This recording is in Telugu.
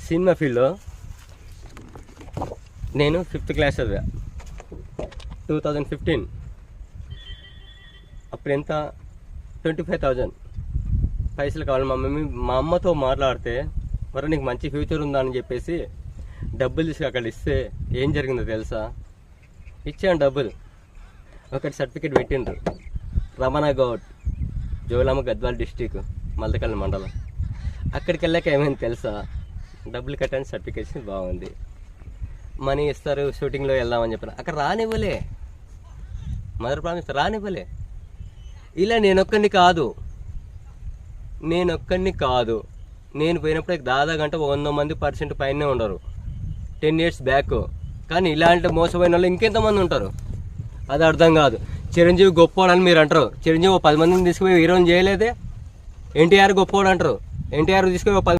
సినిమా ఫీల్డ్లో నేను 5th క్లాస్ చదివా 2015. అప్పుడు ఎంత 25,000 పైసలు కావాలి. మా అమ్మతో మాట్లాడితే మరి నీకు మంచి ఫ్యూచర్ ఉందా అని చెప్పేసి డబ్బులు తీసుకు అక్కడ ఇస్తే ఏం జరిగిందో తెలుసా? ఇచ్చాను డబ్బులు, ఒకటి సర్టిఫికేట్ పెట్టిండ్రు. రమణ గౌడ్, జోలామ, గద్వాల్ డిస్టిక్, మల్దకల్ మండలం. అక్కడికి వెళ్ళాక ఏమైంది తెలుసా? డబ్బులు కట్టండి, సర్టిఫికేషన్ బాగుంది, మనీ ఇస్తారు, షూటింగ్లో వెళ్దామని చెప్పారు. అక్కడ రానివ్వలే, మదర్ ప్రామిస్ రానివ్వలే. ఇలా నేనొక్కడిని కాదు, నేను పోయినప్పుడు దాదాపు గంట 100 మంది % పైనే ఉండరు 10 years బ్యాక్. కానీ ఇలాంటి మోసపోయిన వాళ్ళు ఇంకెంతమంది ఉంటారు? అది అర్థం కాదు. చిరంజీవి గొప్పవాడని మీరు అంటారు. చిరంజీవి 10 మందిని తీసుకుపోయి హీరోని చేయలేదే. ఎన్టీఆర్ గొప్పవాడు అంటారు. ఎన్టీఆర్ తీసుకుపోయి